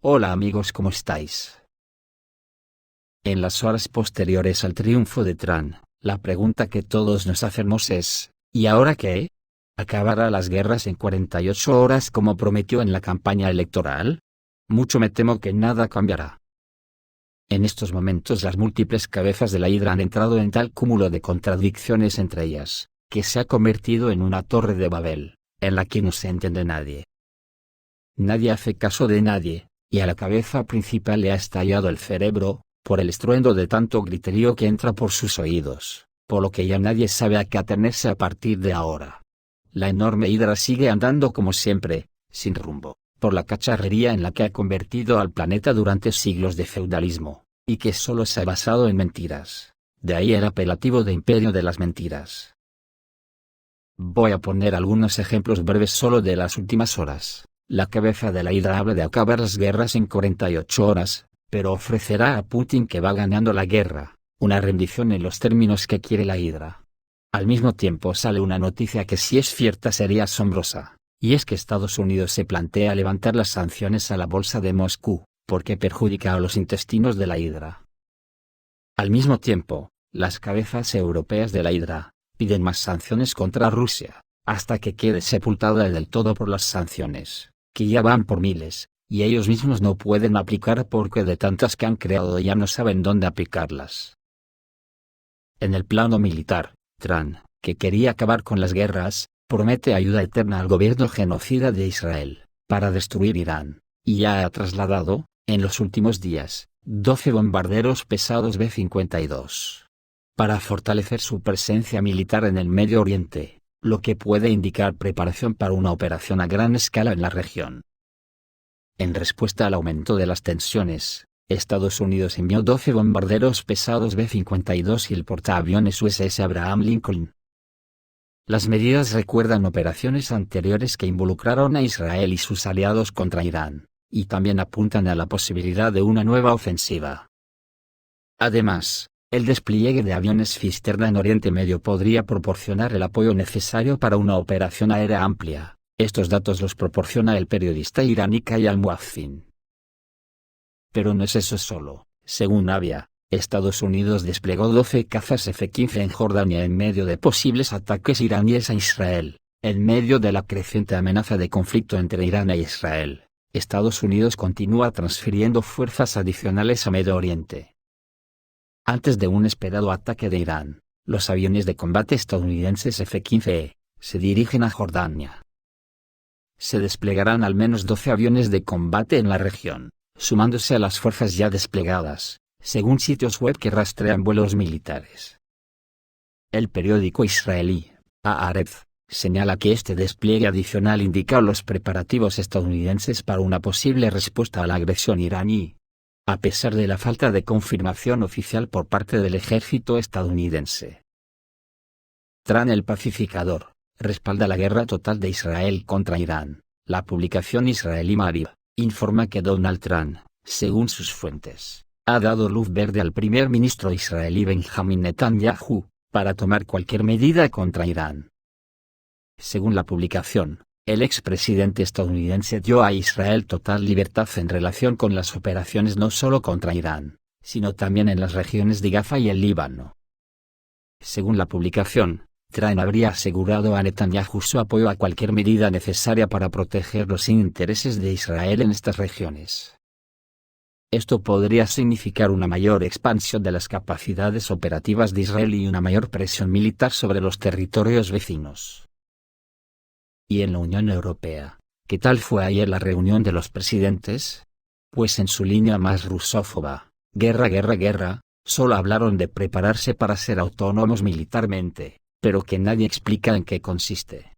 Hola amigos, ¿cómo estáis? En las horas posteriores al triunfo de Trump, la pregunta que todos nos hacemos es, ¿y ahora qué? ¿Acabará las guerras en 48 horas como prometió en la campaña electoral? Mucho me temo que nada cambiará. En estos momentos las múltiples cabezas de la hidra han entrado en tal cúmulo de contradicciones entre ellas, que se ha convertido en una torre de Babel, en la que no se entiende nadie. Nadie hace caso de nadie, y a la cabeza principal le ha estallado el cerebro, por el estruendo de tanto griterío que entra por sus oídos, por lo que ya nadie sabe a qué atenerse a partir de ahora. La enorme hidra sigue andando como siempre, sin rumbo, por la cacharrería en la que ha convertido al planeta durante siglos de feudalismo, y que solo se ha basado en mentiras. De ahí el apelativo de imperio de las mentiras. Voy a poner algunos ejemplos breves solo de las últimas horas. La cabeza de la hidra habla de acabar las guerras en 48 horas, pero ofrecerá a Putin que va ganando la guerra, una rendición en los términos que quiere la hidra. Al mismo tiempo sale una noticia que si es cierta sería asombrosa, y es que Estados Unidos se plantea levantar las sanciones a la bolsa de Moscú, porque perjudica a los intestinos de la hidra. Al mismo tiempo, las cabezas europeas de la hidra piden más sanciones contra Rusia, hasta que quede sepultada del todo por las sanciones, que ya van por miles, y ellos mismos no pueden aplicar porque de tantas que han creado ya no saben dónde aplicarlas. En el plano militar, Trump, que quería acabar con las guerras, promete ayuda eterna al gobierno genocida de Israel, para destruir Irán, y ya ha trasladado, en los últimos días, 12 bombarderos pesados B-52. Para fortalecer su presencia militar en el Medio Oriente, lo que puede indicar preparación para una operación a gran escala en la región. En respuesta al aumento de las tensiones, Estados Unidos envió 12 bombarderos pesados B-52 y el portaaviones USS Abraham Lincoln. Las medidas recuerdan operaciones anteriores que involucraron a Israel y sus aliados contra Irán, y también apuntan a la posibilidad de una nueva ofensiva. Además, el despliegue de aviones cisterna en Oriente Medio podría proporcionar el apoyo necesario para una operación aérea amplia. Estos datos los proporciona el periodista iraní Kaya al-Muazzin. Pero no es eso solo. Según Avia, Estados Unidos desplegó 12 cazas F-15 en Jordania en medio de posibles ataques iraníes a Israel. En medio de la creciente amenaza de conflicto entre Irán e Israel, Estados Unidos continúa transfiriendo fuerzas adicionales a Medio Oriente. Antes de un esperado ataque de Irán, los aviones de combate estadounidenses F-15E se dirigen a Jordania. Se desplegarán al menos 12 aviones de combate en la región, sumándose a las fuerzas ya desplegadas, según sitios web que rastrean vuelos militares. El periódico israelí, Haaretz, señala que este despliegue adicional indica los preparativos estadounidenses para una posible respuesta a la agresión iraní. A pesar de la falta de confirmación oficial por parte del ejército estadounidense. Trump el pacificador respalda la guerra total de Israel contra Irán. La publicación israelí Maariv informa que Donald Trump, según sus fuentes, ha dado luz verde al primer ministro israelí Benjamin Netanyahu para tomar cualquier medida contra Irán. Según la publicación, el expresidente estadounidense dio a Israel total libertad en relación con las operaciones no solo contra Irán, sino también en las regiones de Gaza y el Líbano. Según la publicación, Trump habría asegurado a Netanyahu su apoyo a cualquier medida necesaria para proteger los intereses de Israel en estas regiones. Esto podría significar una mayor expansión de las capacidades operativas de Israel y una mayor presión militar sobre los territorios vecinos. ¿Y en la Unión Europea, qué tal fue ayer la reunión de los presidentes? Pues en su línea más rusófoba, guerra, guerra, guerra, solo hablaron de prepararse para ser autónomos militarmente, pero que nadie explica en qué consiste.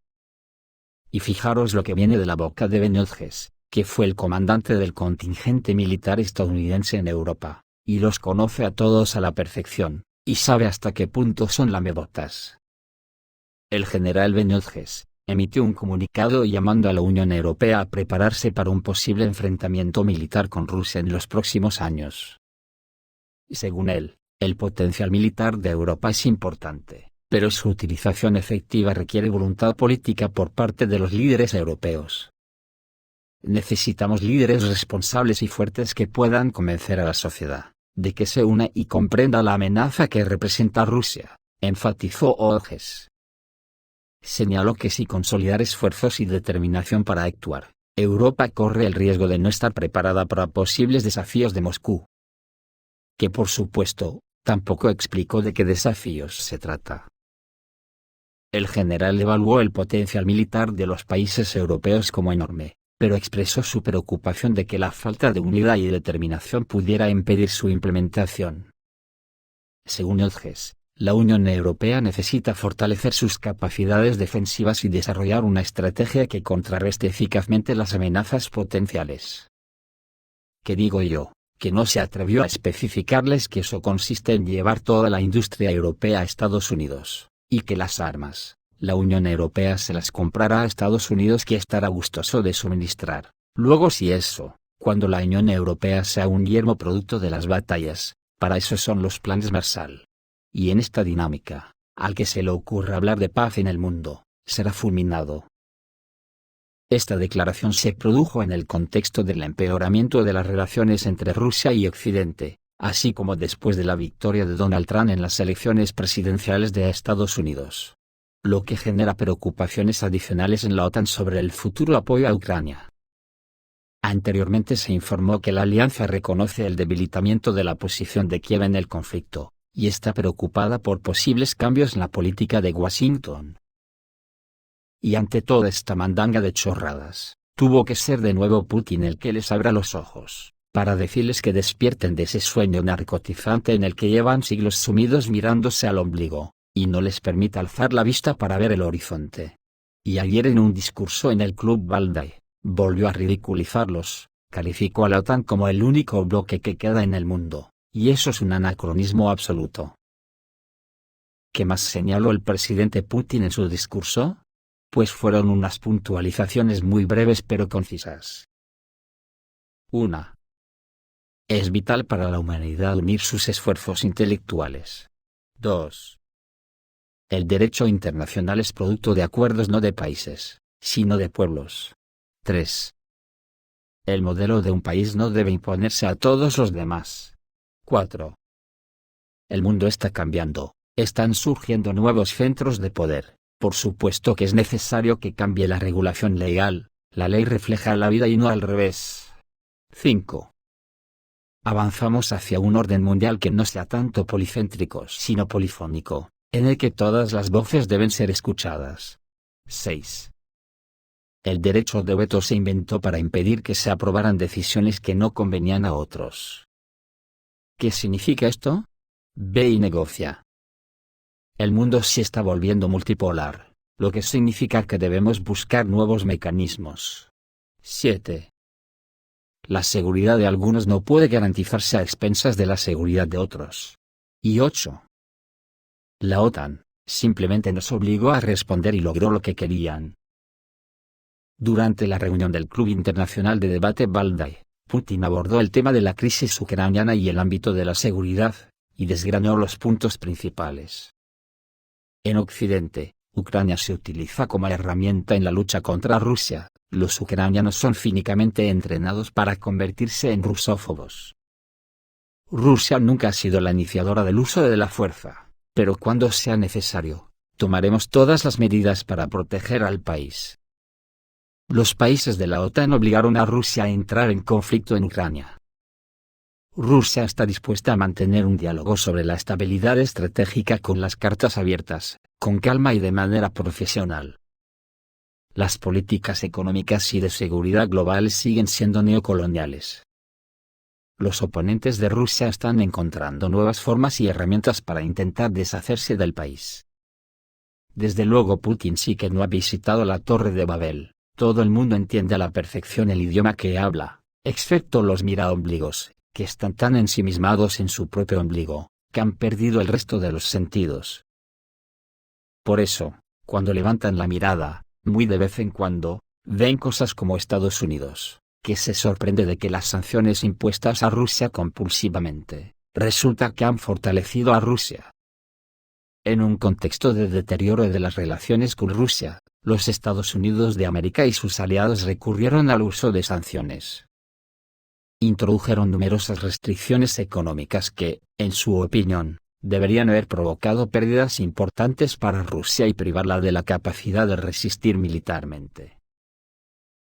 Y fijaros lo que viene de la boca de Ben Hodges, que fue el comandante del contingente militar estadounidense en Europa, y los conoce a todos a la perfección, y sabe hasta qué punto son lamebotas. El general Ben Hodges emitió un comunicado llamando a la Unión Europea a prepararse para un posible enfrentamiento militar con Rusia en los próximos años. Según él, el potencial militar de Europa es importante, pero su utilización efectiva requiere voluntad política por parte de los líderes europeos. necesitamos líderes responsables y fuertes que puedan convencer a la sociedad de que se una y comprenda la amenaza que representa Rusia, enfatizó Hodges. Señaló que si consolidar esfuerzos y determinación para actuar, Europa corre el riesgo de no estar preparada para posibles desafíos de Moscú. Que por supuesto, tampoco explicó de qué desafíos se trata. El general evaluó el potencial militar de los países europeos como enorme, pero expresó su preocupación de que la falta de unidad y determinación pudiera impedir su implementación. Según Hodges, la Unión Europea necesita fortalecer sus capacidades defensivas y desarrollar una estrategia que contrarreste eficazmente las amenazas potenciales. ¿Qué digo yo? Que no se atrevió a especificarles que eso consiste en llevar toda la industria europea a Estados Unidos, y que las armas, la Unión Europea se las comprará a Estados Unidos, que estará gustoso de suministrar. Luego, si eso, cuando la Unión Europea sea un yermo producto de las batallas, para eso son los planes Marshall. Y en esta dinámica, al que se le ocurra hablar de paz en el mundo, será fulminado. Esta declaración se produjo en el contexto del empeoramiento de las relaciones entre Rusia y Occidente, así como después de la victoria de Donald Trump en las elecciones presidenciales de Estados Unidos. Lo que genera preocupaciones adicionales en la OTAN sobre el futuro apoyo a Ucrania. Anteriormente se informó que la alianza reconoce el debilitamiento de la posición de Kiev en el conflicto, y está preocupada por posibles cambios en la política de Washington. Y ante toda esta mandanga de chorradas, tuvo que ser de nuevo Putin el que les abra los ojos, para decirles que despierten de ese sueño narcotizante en el que llevan siglos sumidos mirándose al ombligo, y no les permita alzar la vista para ver el horizonte. Y ayer en un discurso en el Club Valdai, volvió a ridiculizarlos, calificó a la OTAN como el único bloque que queda en el mundo, y eso es un anacronismo absoluto. ¿Qué más señaló el presidente Putin en su discurso? Pues fueron unas puntualizaciones muy breves pero concisas. 1. Es vital para la humanidad unir sus esfuerzos intelectuales. 2. El derecho internacional es producto de acuerdos no de países, sino de pueblos. 3. El modelo de un país no debe imponerse a todos los demás. 4. El mundo está cambiando, están surgiendo nuevos centros de poder. Por supuesto que es necesario que cambie la regulación legal, la ley refleja la vida y no al revés. 5. Avanzamos hacia un orden mundial que no sea tanto policéntrico sino polifónico, en el que todas las voces deben ser escuchadas. 6. El derecho de veto se inventó para impedir que se aprobaran decisiones que no convenían a otros. ¿Qué significa esto? Ve y negocia. El mundo se está volviendo multipolar, lo que significa que debemos buscar nuevos mecanismos. 7. La seguridad de algunos no puede garantizarse a expensas de la seguridad de otros. Y 8. La OTAN, simplemente nos obligó a responder y logró lo que querían. Durante la reunión del Club Internacional de Debate Valdai, Putin abordó el tema de la crisis ucraniana y el ámbito de la seguridad, y desgranó los puntos principales. En Occidente, Ucrania se utiliza como herramienta en la lucha contra Rusia. Los ucranianos son cínicamente entrenados para convertirse en rusófobos. Rusia nunca ha sido la iniciadora del uso de la fuerza, pero cuando sea necesario, tomaremos todas las medidas para proteger al país. Los países de la OTAN obligaron a Rusia a entrar en conflicto en Ucrania. Rusia está dispuesta a mantener un diálogo sobre la estabilidad estratégica con las cartas abiertas, con calma y de manera profesional. Las políticas económicas y de seguridad global siguen siendo neocoloniales. Los oponentes de Rusia están encontrando nuevas formas y herramientas para intentar deshacerse del país. Desde luego Putin sí que no ha visitado la Torre de Babel. Todo el mundo entiende a la perfección el idioma que habla, excepto los miraombligos, que están tan ensimismados en su propio ombligo, que han perdido el resto de los sentidos. Por eso, cuando levantan la mirada, muy de vez en cuando, ven cosas como Estados Unidos, que se sorprende de que las sanciones impuestas a Rusia compulsivamente, resulta que han fortalecido a Rusia. En un contexto de deterioro de las relaciones con Rusia, los Estados Unidos de América y sus aliados recurrieron al uso de sanciones. Introdujeron numerosas restricciones económicas que, en su opinión, deberían haber provocado pérdidas importantes para Rusia y privarla de la capacidad de resistir militarmente.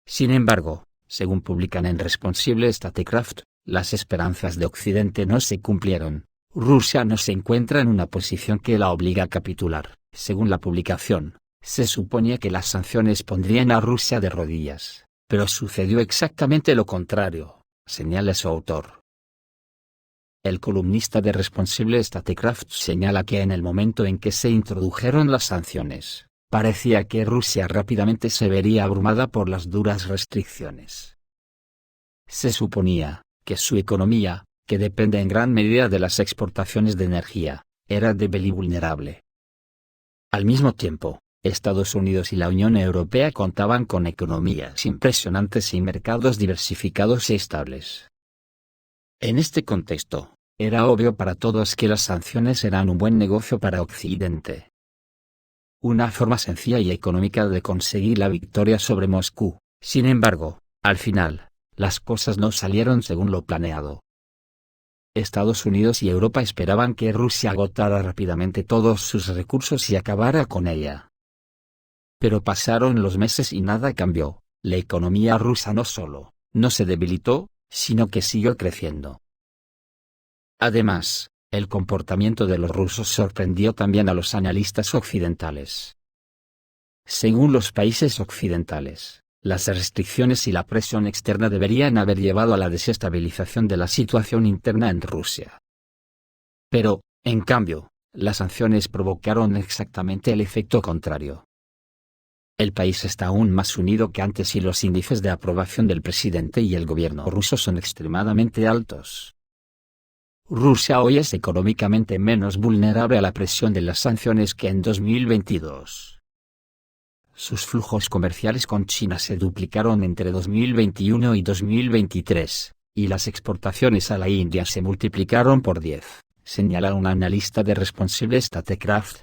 Sin embargo, según publican en Responsible Statecraft, las esperanzas de Occidente no se cumplieron. Rusia no se encuentra en una posición que la obliga a capitular. Según la publicación, se suponía que las sanciones pondrían a Rusia de rodillas, pero sucedió exactamente lo contrario, señala su autor. El columnista de Responsible Statecraft señala que en el momento en que se introdujeron las sanciones, parecía que Rusia rápidamente se vería abrumada por las duras restricciones. Se suponía que su economía, que depende en gran medida de las exportaciones de energía, era débil y vulnerable. Al mismo tiempo, Estados Unidos y la Unión Europea contaban con economías impresionantes y mercados diversificados y estables. En este contexto, era obvio para todos que las sanciones eran un buen negocio para Occidente. Una forma sencilla y económica de conseguir la victoria sobre Moscú. Sin embargo, al final, las cosas no salieron según lo planeado. Estados Unidos y Europa esperaban que Rusia agotara rápidamente todos sus recursos y acabara con ella. Pero pasaron los meses y nada cambió. La economía rusa no solo no se debilitó, sino que siguió creciendo. Además, el comportamiento de los rusos sorprendió también a los analistas occidentales. Según los países occidentales, las restricciones y la presión externa deberían haber llevado a la desestabilización de la situación interna en Rusia. Pero, en cambio, las sanciones provocaron exactamente el efecto contrario. El país está aún más unido que antes y los índices de aprobación del presidente y el gobierno ruso son extremadamente altos. Rusia hoy es económicamente menos vulnerable a la presión de las sanciones que en 2022. Sus flujos comerciales con China se duplicaron entre 2021 y 2023, y las exportaciones a la India se multiplicaron por 10, señala un analista de Responsible Statecraft.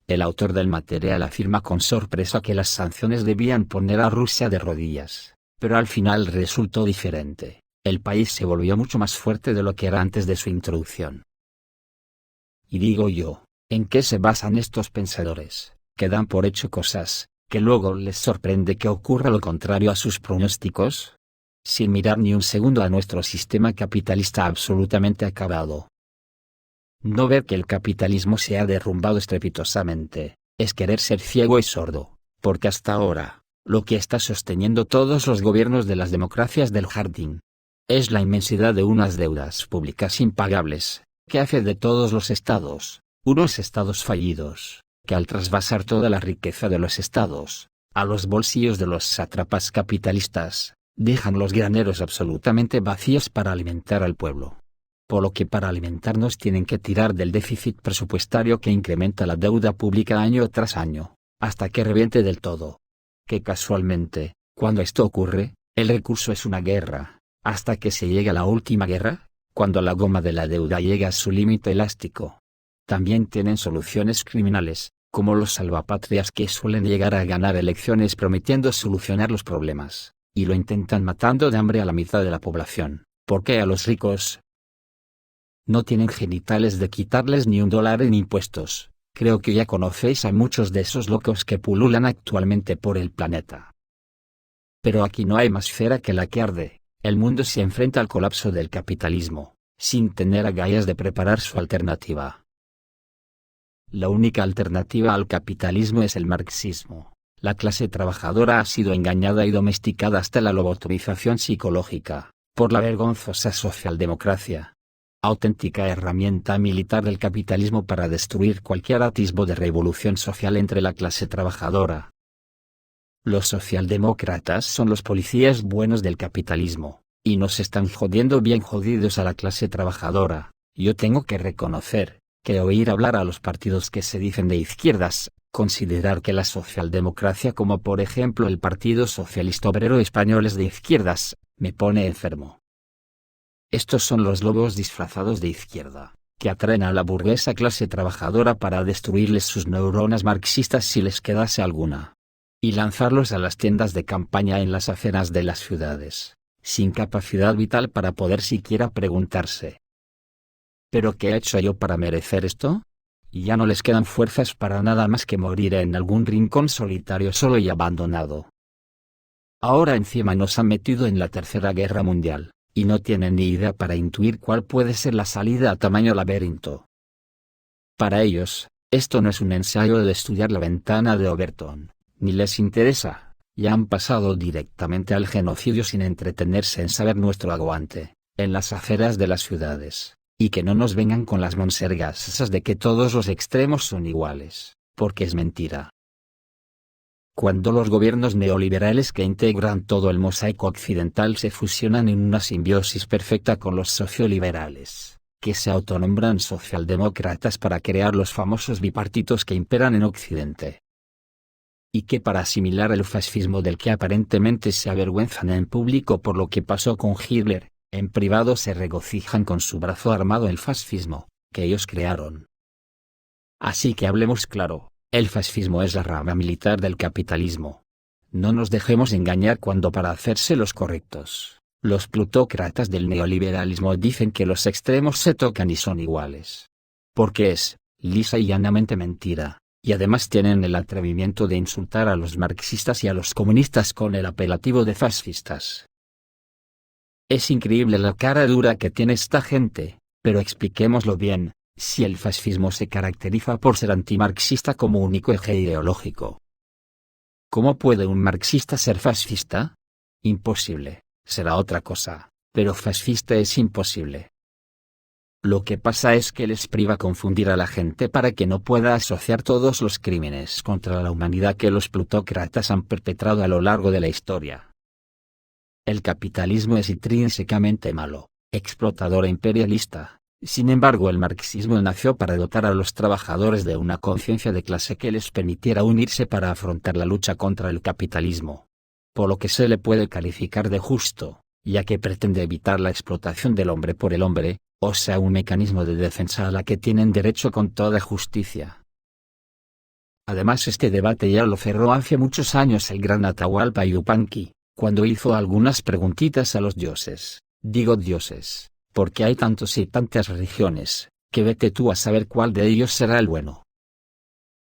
El autor del material afirma con sorpresa que las sanciones debían poner a Rusia de rodillas, pero al final resultó diferente. El país se volvió mucho más fuerte de lo que era antes de su introducción. Y digo yo, ¿en qué se basan estos pensadores, que dan por hecho cosas, que luego les sorprende que ocurra lo contrario a sus pronósticos? Sin mirar ni un segundo a nuestro sistema capitalista absolutamente acabado. No ver que el capitalismo se ha derrumbado estrepitosamente, es querer ser ciego y sordo, porque hasta ahora, lo que está sosteniendo todos los gobiernos de las democracias del jardín, es la inmensidad de unas deudas públicas impagables, que hace de todos los estados, unos estados fallidos, que al trasvasar toda la riqueza de los estados, a los bolsillos de los sátrapas capitalistas, dejan los graneros absolutamente vacíos para alimentar al pueblo. Por lo que para alimentarnos tienen que tirar del déficit presupuestario que incrementa la deuda pública año tras año, hasta que reviente del todo. Que casualmente, cuando esto ocurre, el recurso es una guerra, hasta que se llega a la última guerra, cuando la goma de la deuda llega a su límite elástico. También tienen soluciones criminales, como los salvapatrias que suelen llegar a ganar elecciones prometiendo solucionar los problemas, y lo intentan matando de hambre a la mitad de la población, porque a los ricos no tienen genitales de quitarles ni $1 en impuestos. Creo que ya conocéis a muchos de esos locos que pululan actualmente por el planeta. Pero aquí no hay más cera que la que arde. El mundo se enfrenta al colapso del capitalismo, sin tener agallas de preparar su alternativa. La única alternativa al capitalismo es el marxismo. La clase trabajadora ha sido engañada y domesticada hasta la lobotomización psicológica, por la vergonzosa socialdemocracia. Auténtica herramienta militar del capitalismo para destruir cualquier atisbo de revolución social entre la clase trabajadora. Los socialdemócratas son los policías buenos del capitalismo, y nos están jodiendo bien jodidos a la clase trabajadora. Yo tengo que reconocer, que oír hablar a los partidos que se dicen de izquierdas, considerar que la socialdemocracia como por ejemplo el Partido Socialista Obrero Español es de izquierdas, me pone enfermo. Estos son los lobos disfrazados de izquierda, que atraen a la burguesa clase trabajadora para destruirles sus neuronas marxistas si les quedase alguna. y lanzarlos a las tiendas de campaña en las afueras de las ciudades, sin capacidad vital para poder siquiera preguntarse: ¿pero qué he hecho yo para merecer esto? Y ya no les quedan fuerzas para nada más que morir en algún rincón solitario solo y abandonado. Ahora encima nos han metido en la Tercera Guerra Mundial, y no tienen ni idea para intuir cuál puede ser la salida a tamaño laberinto. Para ellos, esto no es un ensayo de estudiar la ventana de Overton, ni les interesa, ya han pasado directamente al genocidio sin entretenerse en saber nuestro aguante, en las aceras de las ciudades, y que no nos vengan con las monsergas esas de que todos los extremos son iguales, porque es mentira. Cuando los gobiernos neoliberales que integran todo el mosaico occidental se fusionan en una simbiosis perfecta con los socioliberales, que se autonombran socialdemócratas para crear los famosos bipartitos que imperan en Occidente, y que para asimilar el fascismo del que aparentemente se avergüenzan en público por lo que pasó con Hitler, en privado se regocijan con su brazo armado el fascismo, que ellos crearon. Así que hablemos claro, el fascismo es la rama militar del capitalismo. No nos dejemos engañar cuando para hacerse los correctos, los plutócratas del neoliberalismo dicen que los extremos se tocan y son iguales. Porque es, lisa y llanamente mentira, y además tienen el atrevimiento de insultar a los marxistas y a los comunistas con el apelativo de fascistas. Es increíble la cara dura que tiene esta gente, pero expliquémoslo bien. Si el fascismo se caracteriza por ser antimarxista como único eje ideológico, ¿cómo puede un marxista ser fascista? Imposible, será otra cosa, pero fascista es imposible. Lo que pasa es que les priva confundir a la gente para que no pueda asociar todos los crímenes contra la humanidad que los plutócratas han perpetrado a lo largo de la historia. El capitalismo es intrínsecamente malo, explotador e imperialista. Sin embargo, el marxismo nació para dotar a los trabajadores de una conciencia de clase que les permitiera unirse para afrontar la lucha contra el capitalismo. Por lo que se le puede calificar de justo, ya que pretende evitar la explotación del hombre por el hombre, o sea un mecanismo de defensa a la que tienen derecho con toda justicia. Además, este debate ya lo cerró hace muchos años el gran Atahualpa Yupanqui, cuando hizo algunas preguntitas a los dioses. Digo dioses, porque hay tantos y tantas religiones, que vete tú a saber cuál de ellos será el bueno.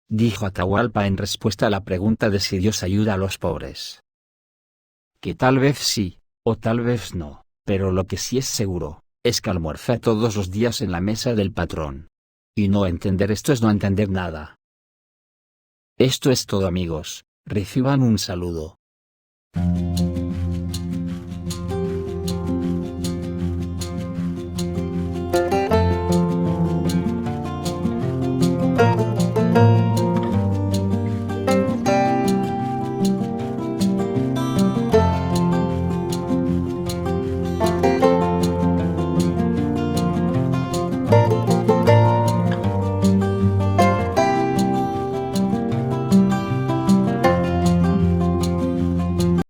Dijo Atahualpa en respuesta a la pregunta de si Dios ayuda a los pobres. Que tal vez sí, o tal vez no, pero lo que sí es seguro, es que almuerza todos los días en la mesa del patrón. Y no entender esto es no entender nada. Esto es todo, amigos, reciban un saludo.